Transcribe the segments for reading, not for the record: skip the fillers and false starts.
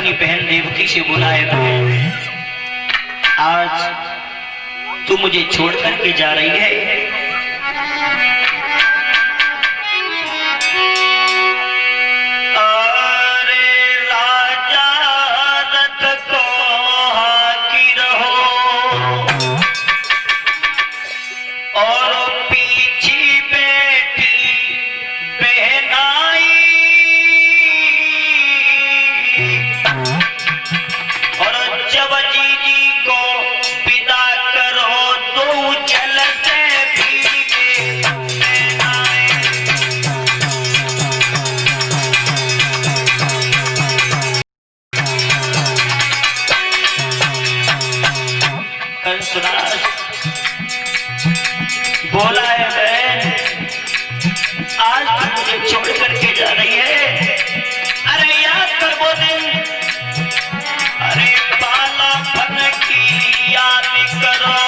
अपनी बहन देवकी से बुलाए, बहन आज तू मुझे छोड़ करके जा रही है। बोला है बहन आज तू मुझे छोड़ करके जा रही है। अरे याद कर वो दिन, अरे बालापन की याद करो,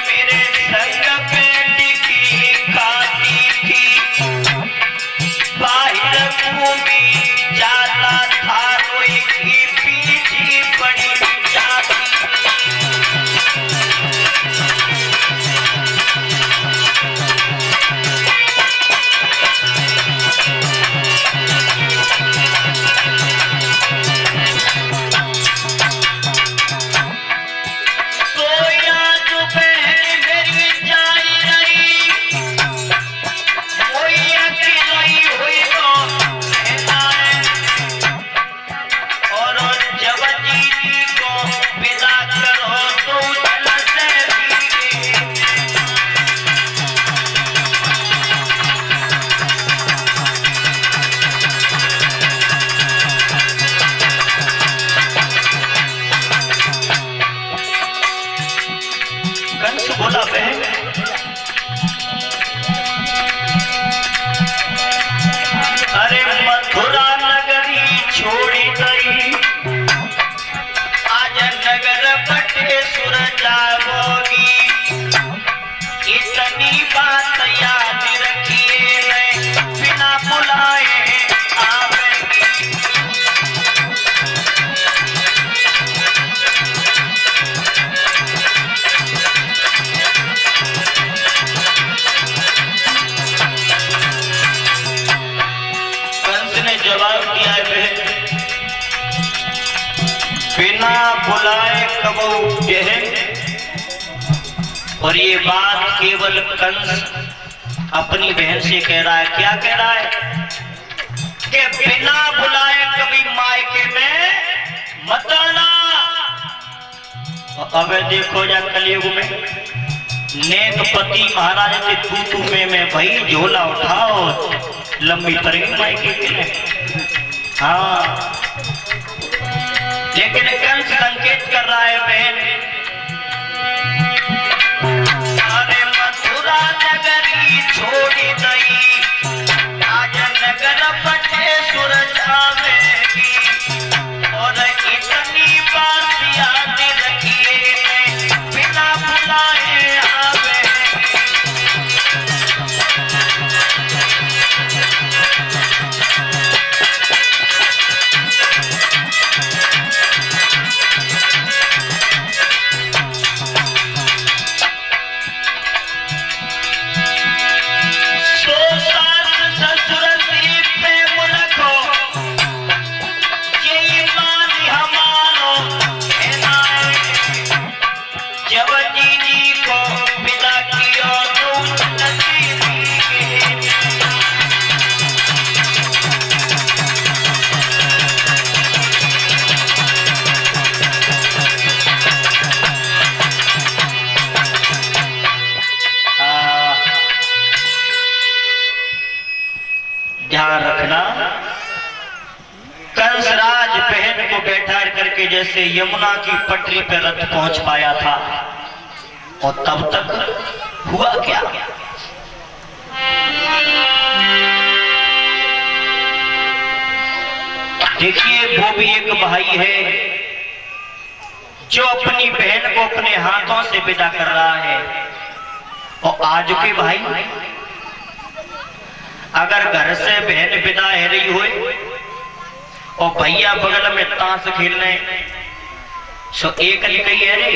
मेरे संग बेटी की खाती थी, बाहर घूमी जाला था, रोई की पीछी बड़ी जाती। बोला बहन अरे मथुरा नगरी छोड़ी गई, आज नगर बटेश्वर जाओगी, इतनी बात याद रखिए, बिना बुलाए आवेगी। जवाब दिया है बिना बुलाए कबू बहन। और ये बात केवल कंस अपनी बहन से कह रहा है। क्या कह रहा है कि बिना बुलाए कभी मायके में मत आना। अब देखो जा कलयुग में नेक पति महाराज के तू में भाई झोला उठाओ, लंबी पड़ेगी मायके के लिए। हाँ लेकिन कंस संकेत कर रहा है बहन, अरे मथुरा नगरी छोड़ी गई, आज नगर बटेश्वर जावेगी, और इतनी बात याद रखिए, बिना बुलाए आवेगी। ध्यान रखना, कंसराज बहन को बैठा करके जैसे यमुना की पटरी पर रथ पहुंच पाया था, और तब तक हुआ क्या? देखिए वो भी एक भाई है जो अपनी बहन को अपने हाथों से विदा कर रहा है। और आज के भाई अगर घर से बहन विदा हो रही हो और भैया बगल में ताश खेलने। सो एक अली कही है रे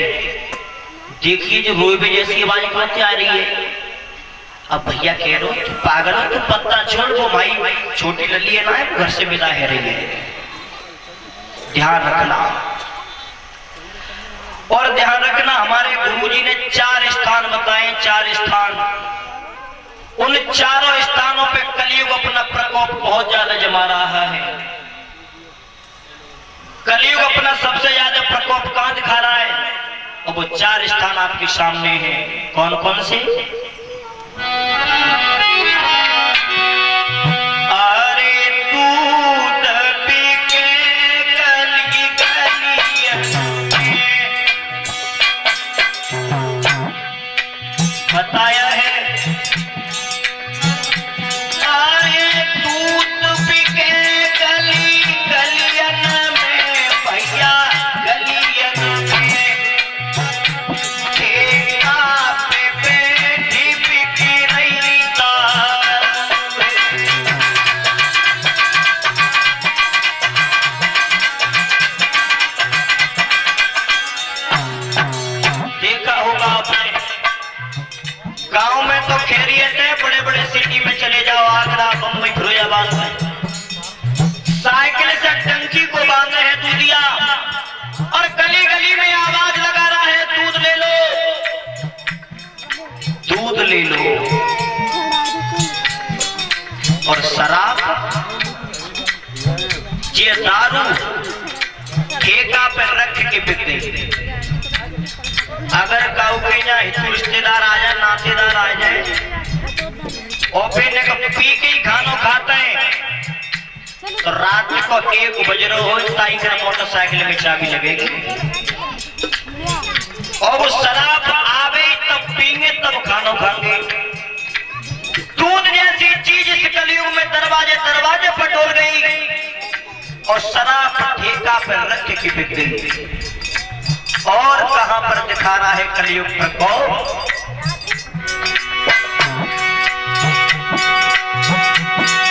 देखिए जो रोए जैसी आवाज कहाँ आ रही है। अब भैया कह रहे हो पागल हो तो पत्ता छोड़, वो भाई छोटी लल्ली है ना घर से विदा है रही है, ध्यान रखना। और ध्यान रखना हमारे गुरुजी ने 4 स्थान बताए, 4 स्थान। उन चारों स्थानों पे कलयुग अपना प्रकोप बहुत ज्यादा जमा रहा है। कलयुग अपना सबसे ज्यादा प्रकोप कहां दिखा रहा है? और वो 4 स्थान आपके सामने हैं। कौन कौन से? अरे दूध पी के गली गली बताया है। अरे दूध पी के गली गलियन में भैया गलियन में ठेका पे बैठी बिकी रही दारू। देखा होगा आपने गांव में तो खैरियत है, बड़े बड़े सिटी में चले जाओ, आगरा बम्बई फिरोजाबाद में साइकिल से टंकी को बांधे है दूधिया और गली गली में आवाज लगा रहा है दूध ले लो, दूध ले लो। और शराब ये दारू ठेका पर रख के बिक गई। अगर गाँव के यहाँ हिंदू रिश्तेदार आ जाए, नातेदार आ जाए और फिर पी के ही खाना खाते हैं तो रात को 1 बज रहा हो साइकिल मोटरसाइकिल में चाबी लगेगी और वो शराब आवे तब पीएंगे तब खाना खाएंगे। दूध जैसी चीज इस कलयुग में दरवाजे दरवाजे पर डोल गई और शराब ठेका पर रख के बिक गई। और कहां पर दिखा रहा है कलयुग प्रकोप?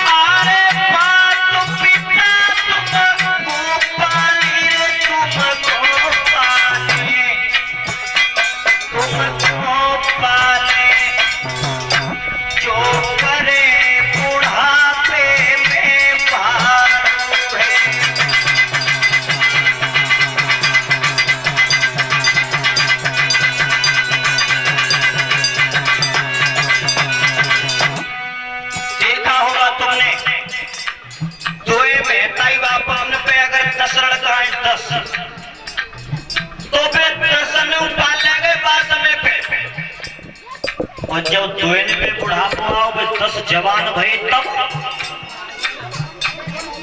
अरे बात पिता तुम गोपाली रे तुम गोपाले जो करे बुढ़ापे में भारू है। और जब दोने पे बुढ़ापा आओ 10 जवान भई तब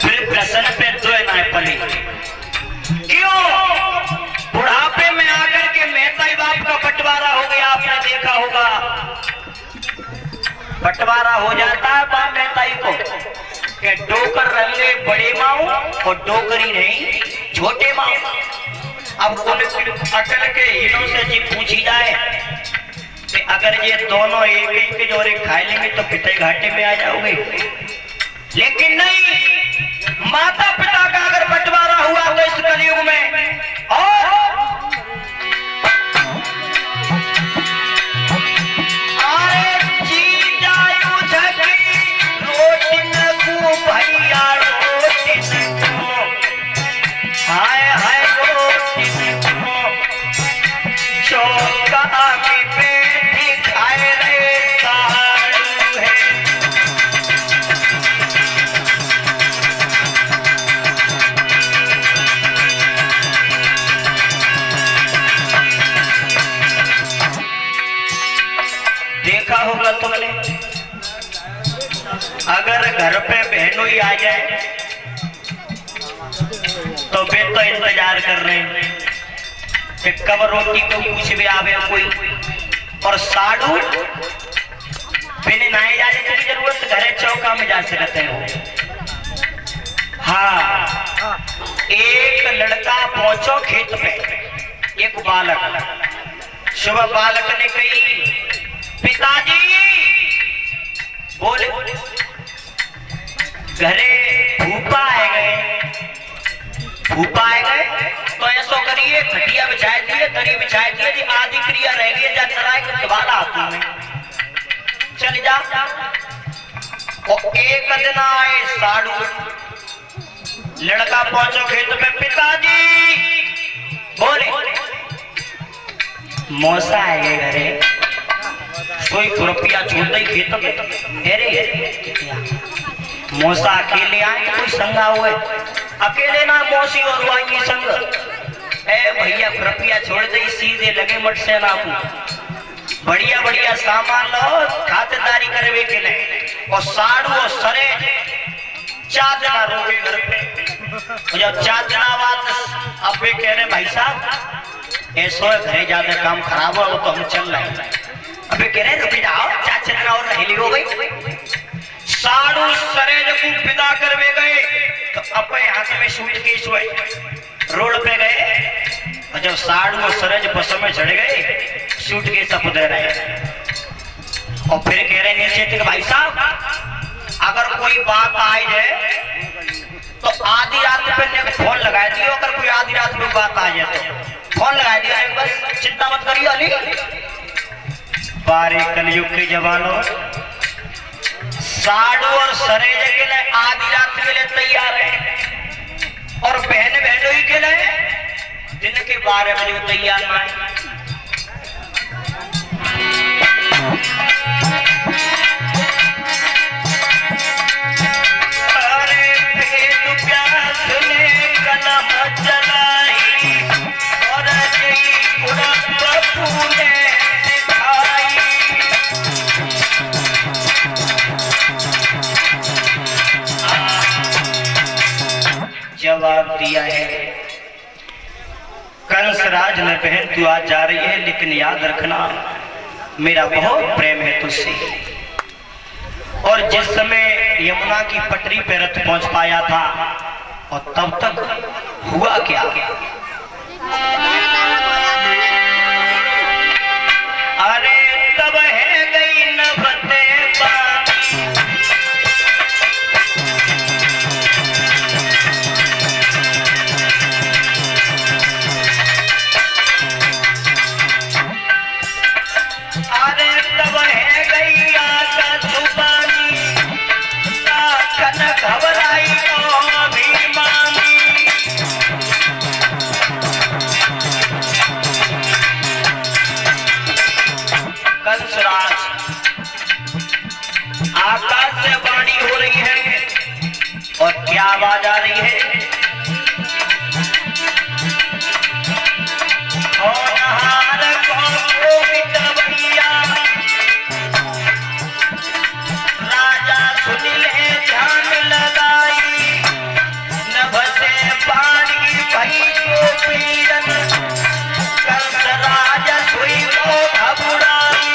फिर प्रसन्न पे दोना पली। क्यों? बुढ़ापे में आकर के मेहताई बाप का बंटवारा हो गया। आपने देखा होगा बंटवारा हो जाता है बाप मेहताई को कि डोकर रंगे बड़े माऊ और डोकरी नहीं छोटे माऊ। अब अकल के हीरों से जी पूछी जाए कि अगर ये दोनों एक ही के जोरे खाए लेंगे तो पिता घाटे में आ जाओगे, लेकिन नहीं, माता पिता का अगर बंटवारा हुआ तो इस कलयुग में और रोटी न को भैया रोटी न को हाय हाय रोटी न को चौका में बैठी खाए रे सारू है। देखा होगा तुमने अगर घर पे बहनों ही आ जाए तो वे तो इंतजार कर रहे हैं कि कब रोटी को पूछ भी आवे कोई। और साड़ू बिना नहाए जाने की जरूरत घरे चौका में जा सकते हैं। हाँ, एक लड़का पहुंचो खेत पे, एक बालक। सुबह बालक ने कही पिताजी बोले घरे भूपा आए गए फूफा आ गए तो ऐसो करिए, खटिया बिछाए दिए, दरी बिछाए दिए, जी आदि क्रिया रह गई, जा चलाए के दोबारा आती में चल जा। और एक दिन आए साड़ू, लड़का पहुंचो खेत में, पिताजी बोले मौसा आए घरे, कोई रुपया छोड़ ही खेत में, अरे मौसा अकेले आए कोई संगा हुए, अकेले ना मौसी और वाई संग, ए भैया रुपया छोड़ दे, सीधे लगे मट से ना बढ़िया बढ़िया सामान लो, खातिरदारी करवे के लिए। और साड़ू और सरे 4 जना रोके घर पे, जब 4 जना बात अब वे कह रहे भाई साहब ऐसो घरे ज्यादा काम खराब हो तो हम चल रहे हैं, अबे कह रहे रुक जाओ, 4 जना और रह हो गई। साड़ू सरेज को विदा करवे गए तो अपने हाथ में सूटकेस हुए, रोड पे गए और जब साड़ू और सरेज बस में चढ़ गए, सूटकेस सब दे रहे और फिर कह रहे नीचे तक भाई साहब अगर कोई बात आई जाए तो आधी रात पे ने फोन लगा दियो, अगर कोई आधी रात में बात आ जाए तो फोन लगा दिया, बस चिंता मत करियो अली। बारे कलयुग के जवानों, साड़ू और सरेज के लिए आधी रात के लिए तैयार है और बहन बहनों के लिए दिन के 12 बजे तैयार ना है। अरे पेट प्यास ने कलम जलाई और जई उड़प फूले दिखाई, जवाब दिया है कंसराज ने, बहन तू आज जा रही है लेकिन याद रखना मेरा बहुत प्रेम है तुझसे। और जिस समय यमुना की पटरी पे रथ पहुंच पाया था और तब तक हुआ क्या, अरे तब है गई नभते आकाश से वाणी हो रही है और क्या आवाज आ रही है, राजा सुन ले ध्यान लगाई, नभते पानी भई को पीड़न, कंस राजा सोई को घबराई।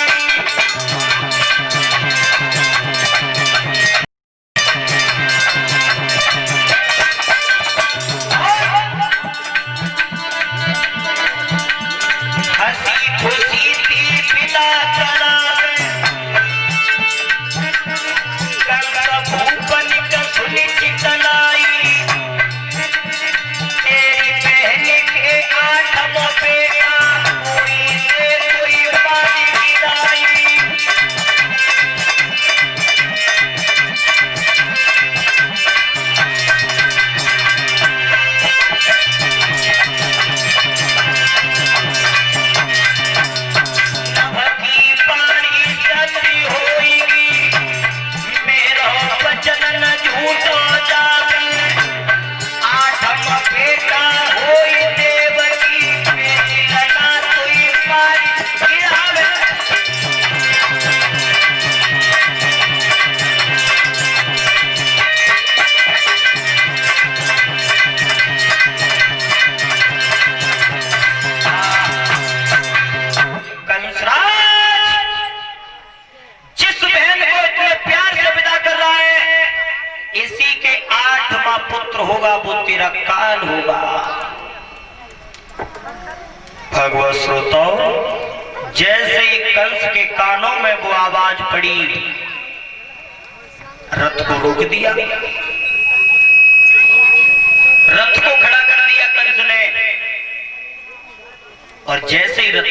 पुत्र होगा वो तेरा काल होगा। भगवत श्रोताओं, जैसे ही कंस के कानों में वो आवाज पड़ी, रथ को रोक दिया, रथ को खड़ा कर दिया।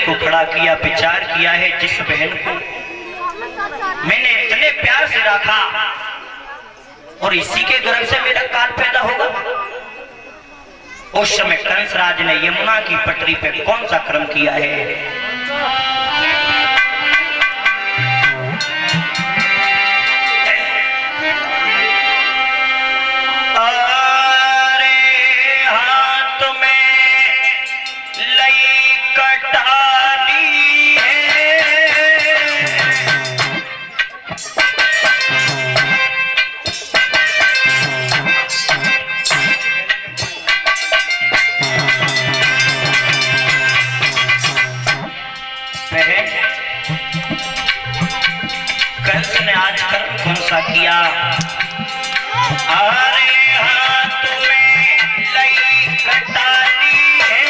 को खड़ा किया, विचार किया है जिस बहन को मैंने इतने प्यार से रखा और इसी के गर्भ से मेरा काल पैदा होगा। उस समय कंसराज ने यमुना की पटरी पे कौन सा कर्म किया है? कंस ने आज कर्म कौन सा किया? अरे हाथ में लई कटारी है,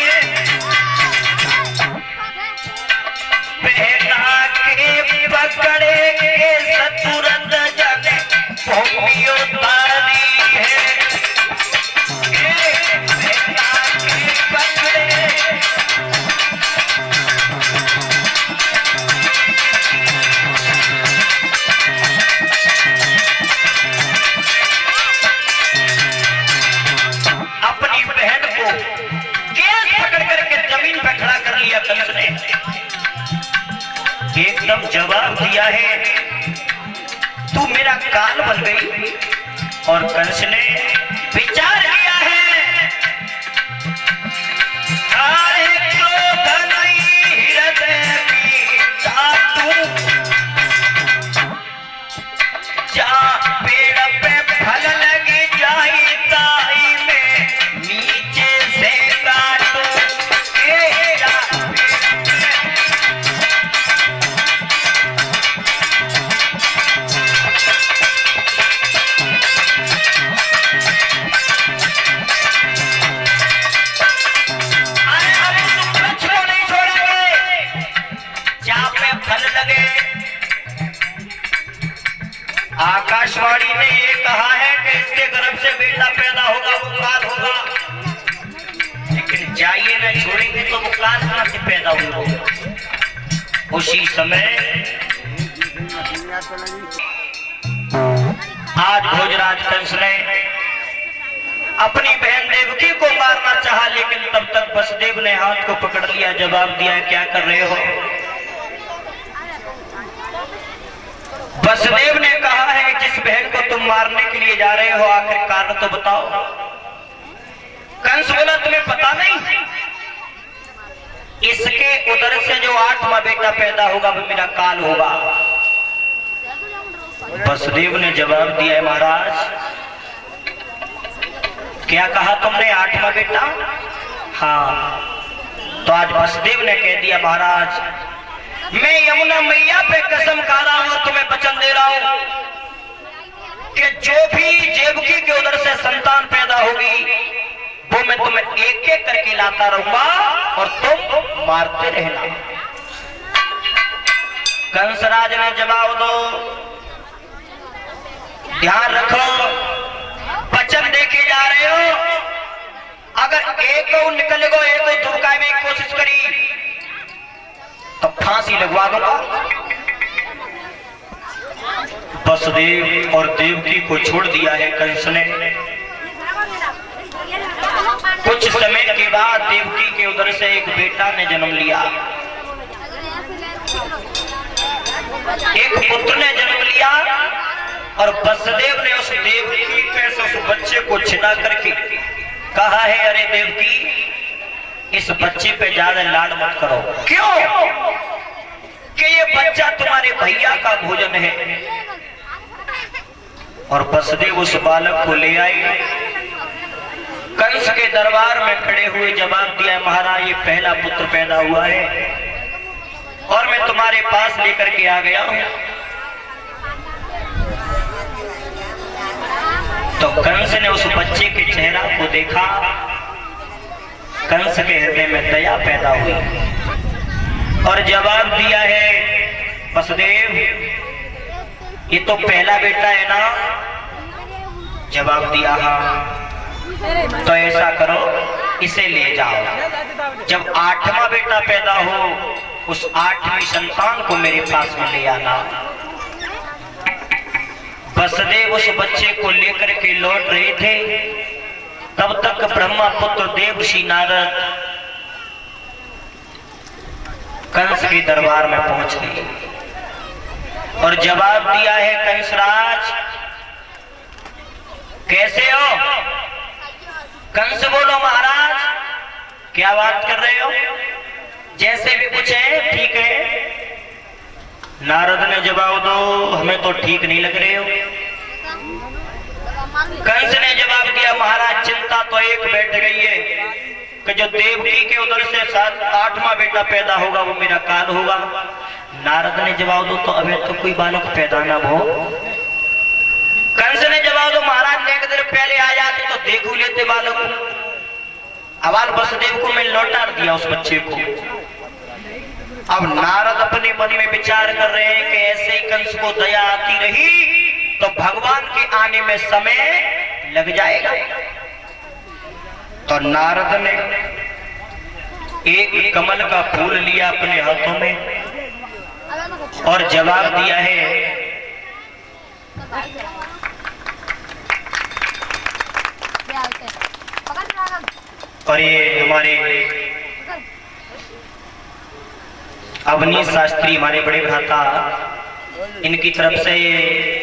पहना के पकड़े के सतुरंत जग भूमियो तारी है, पहना के पकड़े कंस ने एकदम जवाब दिया है, तू मेरा काल बन गई। और कंस ने विचार किया है, अरे क्रोध नहीं हृदय में धातु, जा पेड़ पे फल लगे जाए ताई में नीचे से काटो। आकाशवाणी ने ये कहा है कि इसके गर्भ से बेटा पैदा होगा, वो काल होगा, लेकिन जाइए न छोड़ेंगे तो वो काल कहां से पैदा होगा? उसी समय आज भोजराज कंस ने अपनी बहन देवकी को मारना चाहा, लेकिन तब तक वसुदेव ने हाथ को पकड़ लिया, जवाब दिया, क्या कर रहे हो? वसुदेव ने कहा है, जिस बहन को तुम मारने के लिए जा रहे हो आखिर कारण तो बताओ। कंस बोला, तुम्हें पता नहीं? इसके उदर से जो 8वां बेटा पैदा होगा वो मेरा काल होगा। वसुदेव ने जवाब दिया है, महाराज क्या कहा तुमने? 8वां बेटा? हाँ। तो आज वसुदेव ने कह दिया, महाराज मैं यमुना मैया पे कसम खा रहा हूं, तुम्हें वचन दे रहा हूं कि जो भी देवकी के उदर से संतान पैदा होगी वो मैं तुम्हें एक एक करके लाता रहूंगा और तुम मारते रहना। कंसराज ने जवाब दो, ध्यान रखो, वचन देके जा रहे हो, अगर एक को निकल गो, एक को धुकाने की कोशिश करी तो फांसी लगवा दूंगा। वसुदेव और देवकी को छोड़ दिया है कंस ने। कुछ समय के बाद देवकी के उदर से एक बेटा ने जन्म लिया, एक पुत्र ने जन्म लिया। और वसुदेव ने उस देवकी पे से उस बच्चे को छिना करके कहा है, अरे देवकी इस बच्चे पे ज्यादा लाड मत करो। क्यों? कि ये बच्चा तुम्हारे भैया का भोजन है। और वसुदेव उस बालक को ले आए, कंस के दरबार में खड़े हुए जवाब दिया, महाराज ये पहला पुत्र पैदा हुआ है और मैं तुम्हारे पास लेकर के आ गया हूं। तो कंस ने उस बच्चे के चेहरा को देखा, कंस के हृदय में दया पैदा हुई और जवाब दिया है, वसुदेव ये तो पहला बेटा है ना? जवाब दिया हाँ। तो ऐसा करो इसे ले जाओ। जब 8वां बेटा पैदा हो उस 8वीं संतान को मेरे पास में ले आना। वसुदेव उस बच्चे को लेकर के लौट रहे थे, तब तक ब्रह्मा पुत्र देवर्षि नारद कंस के दरबार में पहुंच गए और जवाब दिया है, कंसराज कैसे हो? कंस बोलो महाराज क्या बात कर रहे हो? जैसे भी पूछे ठीक है। नारद ने जवाब दो, हमें तो ठीक नहीं लग रहे हो। कंस ने जवाब दिया, महाराज चिंता तो एक बैठ गई है कि जो देवकी के उधर से 8वां बेटा पैदा होगा वो मेरा काल होगा। नारद ने जवाब दो, तो अभी तो कोई बालक पैदा ना हो। कंस ने जवाब दो, महाराज एक देर पहले आ जाते तो देख लेते बालक। अबाल वसुदेव को मैं लौटा दिया उस बच्चे को। अब नारद अपने मन में विचार कर रहे हैं कि ऐसे ही कंस को दया आती रही तो भगवान के आने में समय लग जाएगा। तो नारद ने एक कमल का फूल लिया अपने हाथों में और जवाब दिया है, और ये हमारे अवनीश शास्त्री हमारे बड़े भ्राता, इनकी तरफ से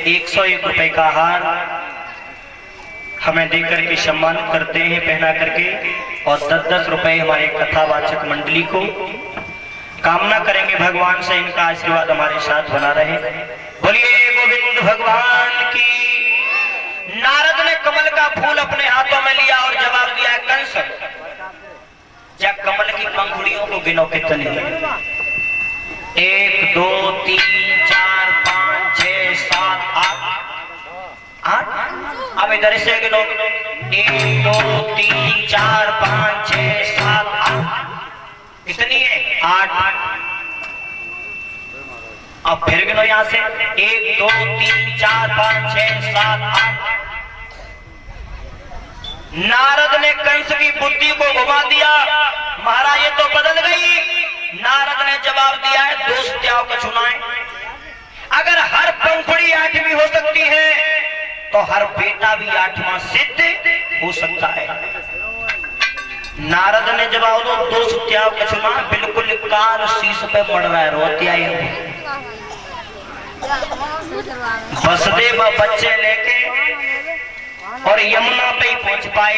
101 रुपए का हार हमें देकर के सम्मानित करते हैं पहना करके, और 10-10 रुपए हमारे कथावाचक मंडली को। कामना करेंगे भगवान से इनका आशीर्वाद हमारे साथ बना रहे। बोलिए गोविंद भगवान की। नारद ने कमल का फूल अपने हाथों में लिया और जवाब दिया, कंस जा कमल की पंखुड़ियों को गिनो कितनी है? 1 2 3 4 5 6 7 8। अब इधर से गिनो, 1 2 3 4 5 6 7 8। कितनी है? 8। अब फिर गिनो यहां से, 1 2 3 4 5 6 7 8। नारद ने कंस की बुद्धि को घुमा दिया। महाराज ये तो बदल गई। नारद ने जवाब दिया है, दोष त्याग को चुनाए। अगर हर पंखुड़ी 8वीं हो सकती है तो हर बेटा भी 8वां सिद्ध हो सकता है। नारद ने जवाब दो, दोष त्याग को चुना। बिल्कुल काल शीश पे पड़ रहा है, रोते आए। वसुदेव बच्चे लेके और यमुना पे ही पहुंच पाए,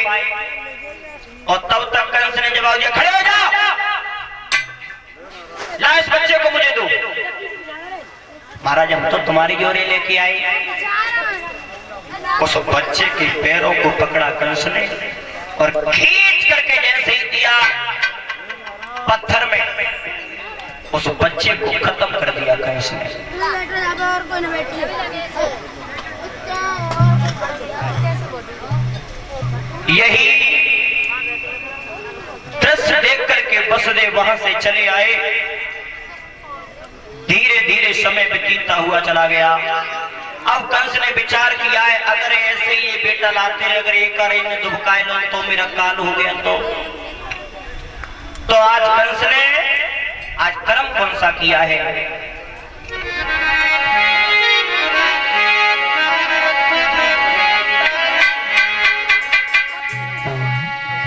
और तब तक कंस ने जवाब दिया, खड़े हो जाओ, ला इस बच्चे को मुझे दो। महाराज हम तो तुम्हारी जोरे लेके आए। उस बच्चे के पैरों को पकड़ा कंस ने और खींच करके जैसे ही दिया पत्थर में, उस बच्चे को खत्म कर दिया कंस ने। यही दृश्य देख करके वसुदेव वहां से चले आए। धीरे धीरे समय बीतता हुआ चला गया। अब कंस ने विचार किया है, अगर ऐसे ही ये बेटा लाते रहे, अगर एक बार इन्हें दुबकाए लो तो मेरा काल हो गया। तो आज कंस ने आज कर्म कौन सा किया है?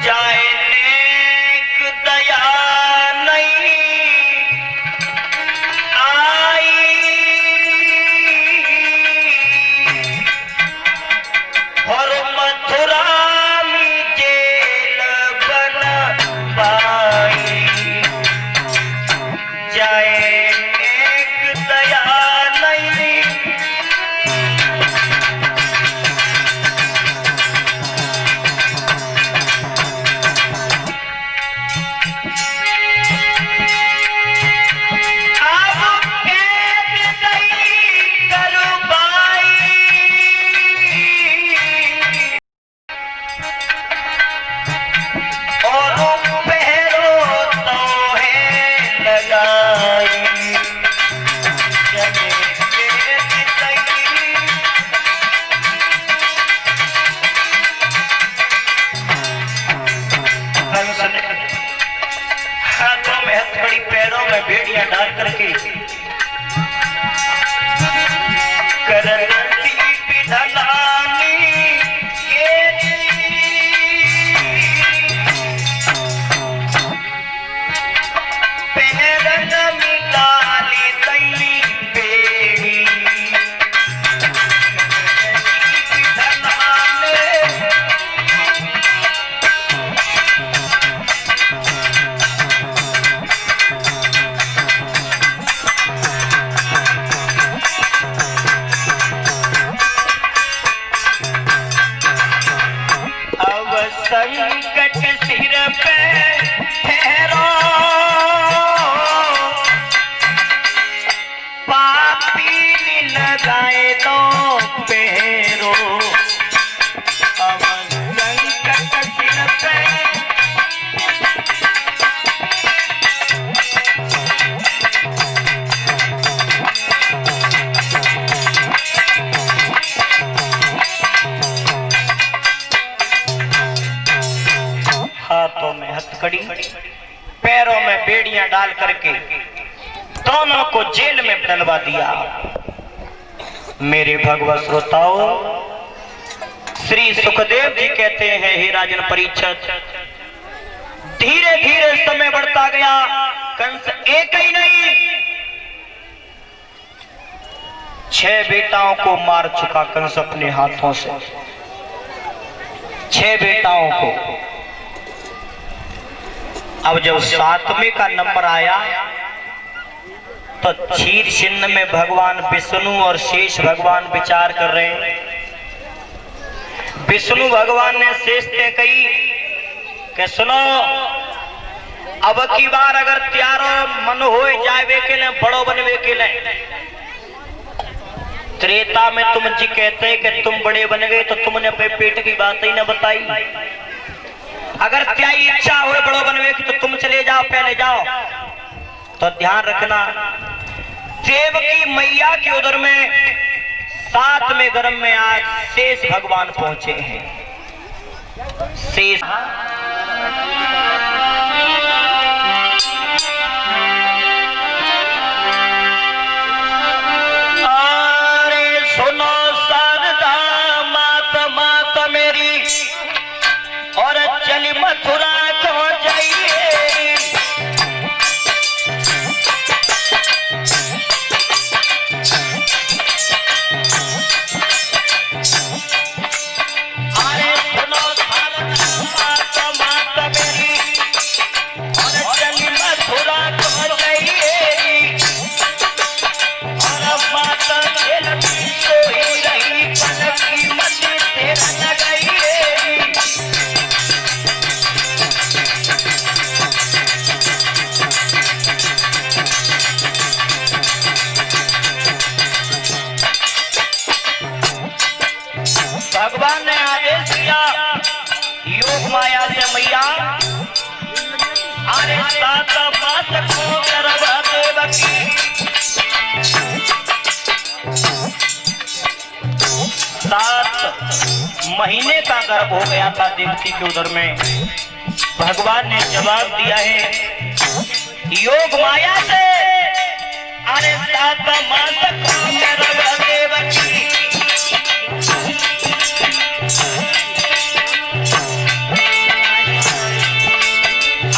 जाए नेक दया नहीं आई, और मथुरा में जेल बनवाई। जाए नेक में बेड़ियां डाल करके करती पिढ़लानी पैरन मिलाली तई बेड़ी संकट सिर पे ठहरो पापी लगाए दो पहरो अब संकट सिर पे हाथों में हथकड़ी पैरों में बेड़ियां डाल करके दोनों को जेल में डलवा दिया। मेरे भगवत श्रोताओं, श्री सुखदेव जी कहते हैं, हे राजन परीक्षित, धीरे धीरे समय बढ़ता गया। कंस एक ही नहीं 6 बेटाओं को मार चुका कंस अपने हाथों से, 6 बेटाओं को। अब जब 7वें का नंबर आया तो क्षीर चिन्ह में भगवान विष्णु और शेष भगवान विचार कर रहे हैं। विष्णु भगवान ने शेष से कही कि सुनो, अब की बार अगर त्यारो मन हो जावे के लिए बड़ो बनवे के लिए, त्रेता में तुम जी कहते कि तुम बड़े बन गए तो तुमने अपने पेट की बात ही न बताई। अगर क्या इच्छा हो बड़ो बनवे की तो तुम चले जाओ, पहले जाओ। तो ध्यान रखना, देवकी मैया के उदर में 7वें गर्भ में आज शेष भगवान पहुंचे हैं। शेष अरे सुनो शारदा माता मेरी, और चली मथुरा को जाइए। अरे सुनो शारदा माता मेरी, और चली मथुरा को जाइए। और माता खेलती सोई रही, पलकी मती तेरा लगाइए। भगवान ने आदेश दिया योग माया से, मैया अरे 7 मास को गर्भ देवकी, 7 महीने का गर्भ हो गया था देवकी के उदर में। भगवान ने जवाब दिया है योग माया से, अरे 7 मास को गर्भ देवकी।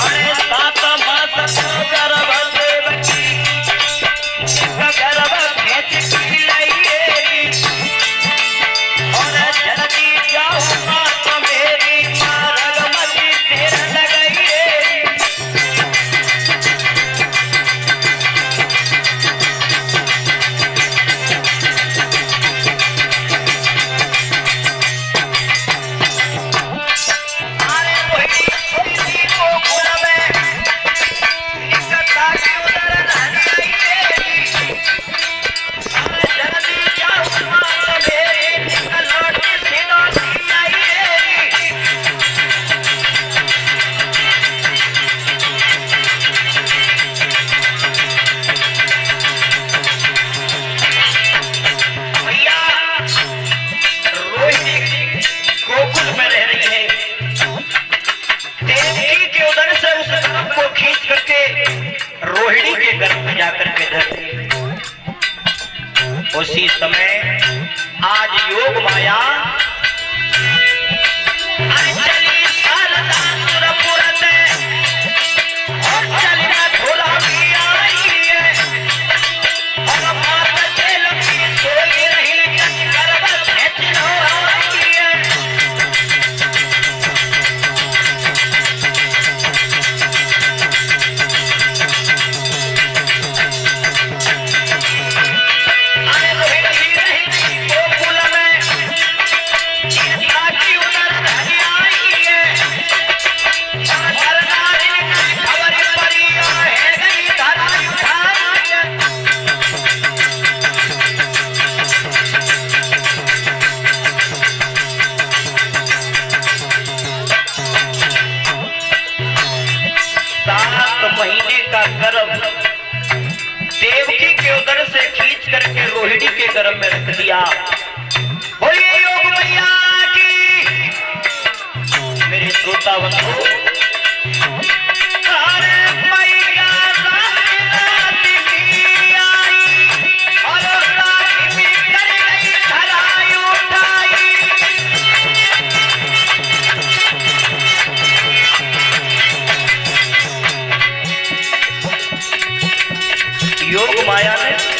अरे 7 मास को गर्भ देवकी, गर्भ खींच के लाइए। और जल्दी जाओ माता मेरी, मार्ग मती तेरा लगाइए। को खींच करके रोहिणी के गर्भ में जाकर के धर दिए। उसी समय आज योग माया चली शारदा सुरपुर से और चली ना धोला भी आई है और मात जेल की सोई रही गर्भ खेचन हो आई है। महीने का गर्भ देवकी के उदर से खींच करके रोहिणी के गर्भ में रख दिया। बोलिए योग मैया की। मेरे श्रोता बंधु योग माया ने